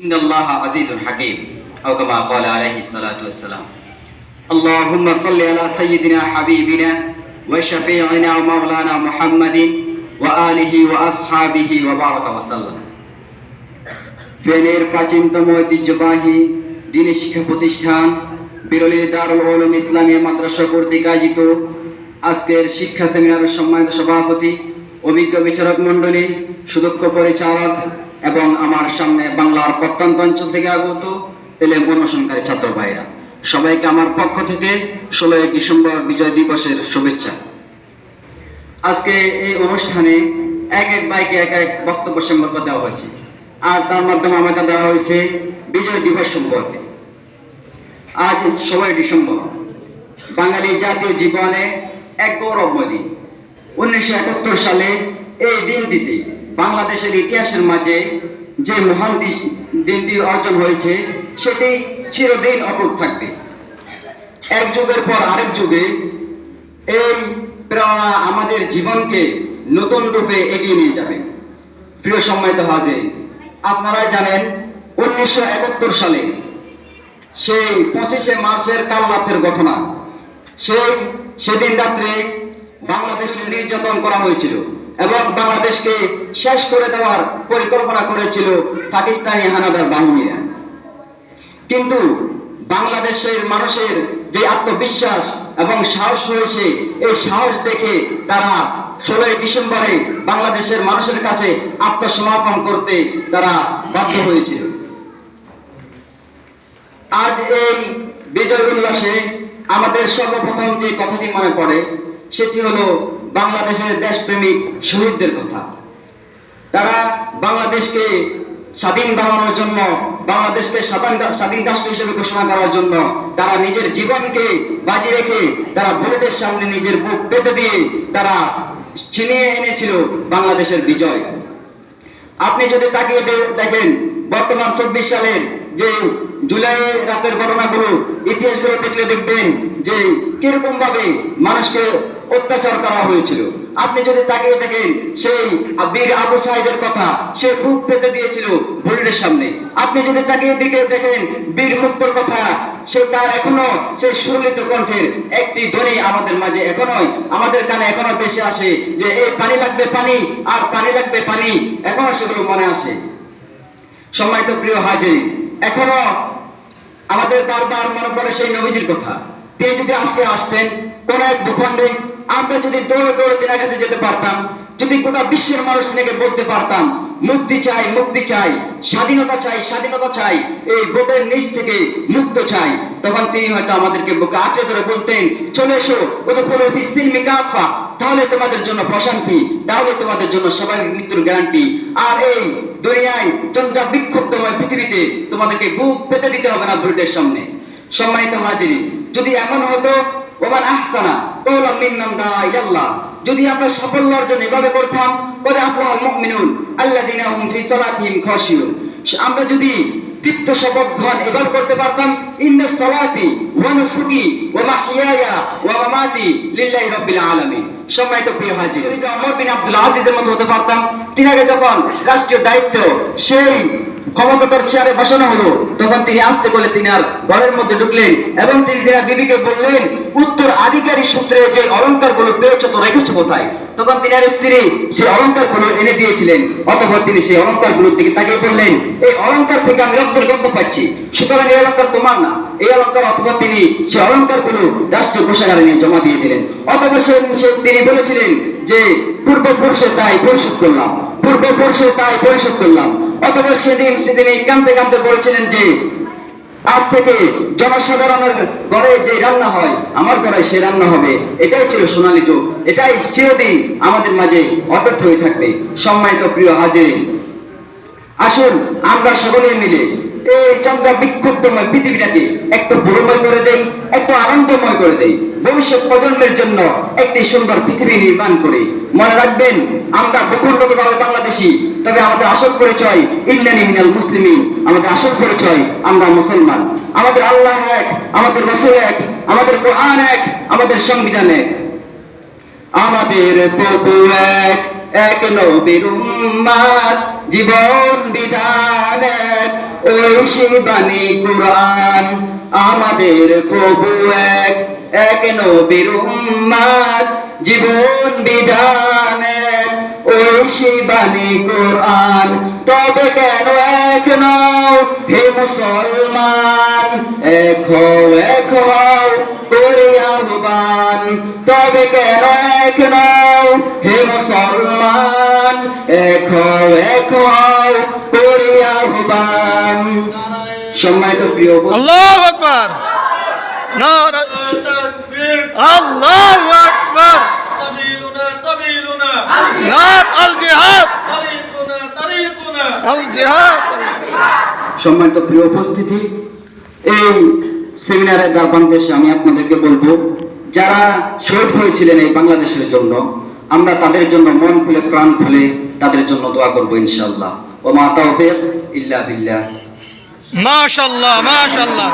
إن الله عزيز حكيم أو كما قال عليه الصلاة والسلام. اللهم صل على سيدنا حبيبنا وشفيعنا ومولانا محمد وآله وأصحابه وبارك وسلم. ফেনীর প্রাচীনতম ঐতিহ্যবাহী দ্বীনি শিক্ষা প্রতিষ্ঠান বিরলি দারুল উলুম ইসলামিয়া মাদ্রাসা কর্তৃক আয়োজিত আজকের শিক্ষা সেমিনারের সম্মানিত সভাপতি, অভিজ্ঞ বিচারক মণ্ডলী, সুদক্ষ পরিচালক এবং আমার সামনে বাংলার প্রত্যন্ত অঞ্চল থেকে আগত এলেম অন্বেষণকারী ছাত্র ভাইরা, সবাইকে আমার পক্ষ থেকে 16 ডিসেম্বর বিজয় দিবসের শুভেচ্ছা। আজকে এই অনুষ্ঠানে এক এক ভাইকে এক এক বক্তব্য সম্পর্ক দেওয়া হয়েছে, আর তার মাধ্যমে আমাকে দেওয়া হয়েছে বিজয় দিবস সম্পর্কে। আজ 16 ডিসেম্বর বাঙালি জাতীয় জীবনে এক গৌরবময় দিন। 1971 সালে এই দিনটিতে বাংলাদেশের ইতিহাসের মাঝে যে মহান দিনটি অর্জন হয়েছে সেটি চিরদিন অটুট থাকবে। এক যুগের পর আরেক যুগে এই প্রেরণা আমাদের জীবনকে নতুন রূপে এগিয়ে নিয়ে যাবে। প্রিয় সম্মানিত হাজির, আপনারা জানেন 1971 সালে সেই 25শে মার্চের কাল রাতের ঘটনা। সেদিন রাত্রে বাংলাদেশে নির্যাতন করা হয়েছিল এবং বাংলাদেশকে শেষ করে দেওয়ার পরিকল্পনা করেছিল পাকিস্তানি হানাদার বাহিনীরা। কিন্তু বাংলাদেশের মানুষের যে আত্মবিশ্বাস এবং সাহস হয়েছে, এই সাহস দেখে তারা 16 ডিসেম্বরে বাংলাদেশের মানুষের কাছে আত্মসমর্পণ করতে তারা বাধ্য হয়েছিল। আজ এই বিজয় উল্লাসে আমাদের সর্বপ্রথম যে কথাটি মনে পড়ে সেটি হলো বাংলাদেশের দেশপ্রেমিক শহীদদের কথা। তারা বাংলাদেশকে স্বাধীন বানানোর জন্য, বাংলাদেশকে স্বাধীন রাষ্ট্র হিসেবে ঘোষণা করার জন্য তারা নিজের জীবনকে বাজি রেখে তারা বুলেটের সামনে নিজের বুক পেতে দিয়ে তারা ছিনিয়ে এনেছিল বাংলাদেশের বিজয়। আপনি যদি তাকিয়ে দেখেন বর্তমান 24 সালের যে জুলাই রাতের ঘটনাগুলো, ইতিহাসগুলো দেখলে দেখবেন যে কিরকম ভাবে মানুষকে অত্যাচার করা হয়েছিল। আপনি যদি তাকিয়ে দেখেন সেই বীর আবু সাইদের কথা, সে বুক পেতে দিয়েছিল বুলেটের সামনে। আপনি যদি তাকিয়ে দেখেন বীর মুক্তর কথা, সে তার এখনো সেই সুরলিত কণ্ঠের একটি ধ্বনি আমাদের মাঝে এখনোই আমাদের কানে এখনো ভেসে আসে যে এই পানি লাগবে পানি, আর পানি লাগবে পানি, এখনো সেগুলো মনে আসে। সম্মানিত প্রিয় হাজির, এখনো আমাদের বারবার মনে পড়ে সেই নবীজির কথা। তিনি যদি আজকে আসতেন কোন এক ভূখণ্ডে, আমরা যদি দৌড়ে দৌড়ে তিনার কাছে যেতে পারতাম, যদি গোটা বিশ্বের মানুষ থেকে বলতে পারতাম মুক্তি চাই, মুক্তি চাই, স্বাধীনতা চাই, স্বাধীনতা চাই, এই বুকের নিচ থেকে মুক্ত চাই, তখন তিনি হয়তো আমাদেরকে বুকে আঁকড়ে ধরে বলতেন, চলে এসো, তাহলে তোমাদের জন্য প্রশান্তি, তাহলে তোমাদের জন্য স্বাভাবিক মৃত্যুর গ্যারান্টি। আর এই দুনিয়ায় চন্দ্রা বিক্ষুব্ধময় পৃথিবীতে তোমাদেরকে বুক পেতে দিতে হবে না বুলেটের সামনে। সম্মানিত হাজির, যদি এমন হতো ওমান আহসানা কওলাম মিম্মান দা ইলাল্লাহ, যদি আমরা সাফল্য অর্জন এভাবে করতাম, কদ আফলাহাল মুমিনুন আল্লাযিনা হুম ফি সালাতিহিম খাশিউন, আমরা যদি তৃপ্ত শপথগণ এভাবে করতে পারতাম, ইন্না সালাতি ওয়া নুসুকি ওয়া মাহইয়ায়া ওয়া মামাতি লিল্লাহি রাব্বিল আলামিন। সম্মানিত প্রিয় হাজির, ওমর বিন আব্দুল আজিজের মতো হতে পারতাম। তিনাকে যখন রাষ্ট্রীয় দায়িত্ব সেই ক্ষমতার চেয়ারে বসানো হলো, তখন তিনি আস্তে করে তিনার ঘরের মধ্যে ঢুকলেন এবং তিনি তিনার বিবিকে বললেন, উত্তর আধিকারী সূত্রে যে অলংকার গুলো পেয়েছো তো রেখেছো কোথায়? তখন তিনার স্ত্রী সেই অলংকার গুলো এনে দিয়েছিলেন। অতঃপর তিনি সেই অলংকার গুলোর দিকে তাকিয়ে বললেন, এই অলংকার থেকে আমি রক্তের গন্ধ পাচ্ছি, সুতরাং এই অলংকার তোমার না, এই অলংকার। অতঃপর তিনি সেই অলংকার গুলো রাষ্ট্রীয় কোষাগারে নিয়ে জমা দিয়ে দিলেন। অতঃপর তিনি বলেছিলেন যে পূর্বপুরুষে তাই পরিশোধ করলাম, পূর্বপুরুষে তাই পরিশোধ করলাম। অতঃপর সেদিন কাঁদতে কাঁদতে বলেছিলেন যে আজ থেকে জনসাধারণের ঘরে যে রান্না হয় আমার ঘরে সে রান্না হবে। এটাই ছিল সোনালী যুগ, এটাই চিরদিন আমাদের মাঝে অটুট হয়ে থাকবে। সম্মানিত প্রিয় হাজির, আসুন আমরা সকলে মিলে এই চন্দ্রা বিক্ষুব্ধময় পৃথিবীটাকে একটু ভোরময় করে দেই, একটু আনন্দময় করে দেই, ভবিষ্যৎ প্রজন্মের জন্য একটি সুন্দর পৃথিবী নির্মাণ করি। মনে রাখবেন, আমরা ভূখণ্ডগতভাবে বাংলাদেশি, তবে আমাদের আসল পরিচয় ইন্নানি মিনাল মুসলিমিন, আমাদের আসল পরিচয় আমরা মুসলমান। আমাদের আল্লাহ এক, আমাদের রাসূল এক, আমাদের কোরআন এক, আমাদের সংবিধান এক, আমাদের প্রভু এক, এক নবীর উম্মত, জীবন বিধান এক, ওই সেই বাণী কোরআন। আমাদের প্রভু এক, এক নবীর উম্মত, জীবন বিধান এক, ওই সেই বাণী কোরআন। তবে কেন এক নও হে মুসলমান, এক হও করে আহ্বান। তবে কেন এক নও হে মুসলমান, এক হও করে আহ্বান। সম্মানিত প্রিয় উপস্থিতি, আল্লাহু আকবার, নারা তাকবীর, আল্লাহু আকবার, সাবিলুনা সাবিলুনা, জিহাদ আল জিহাদ, তারিকুনা তারিকুনা। আল জিহাদ। সম্মানিত প্রিয় উপস্থিতি, এই সেমিনারের দ্বারপ্রান্তে দেশে আমি আপনাদেরকে বলবো, যারা শহীদ হয়েছিলেন এই বাংলাদেশের জন্য, আমরা তাদের জন্য মন খুলে প্রাণ খুলে তাদের জন্য দোয়া করবো ইনশাআল্লাহ। ওয়া মা তাওফীক ইল্লা বিল্লাহ। মাশাআল্লাহ, মাশাআল্লাহ।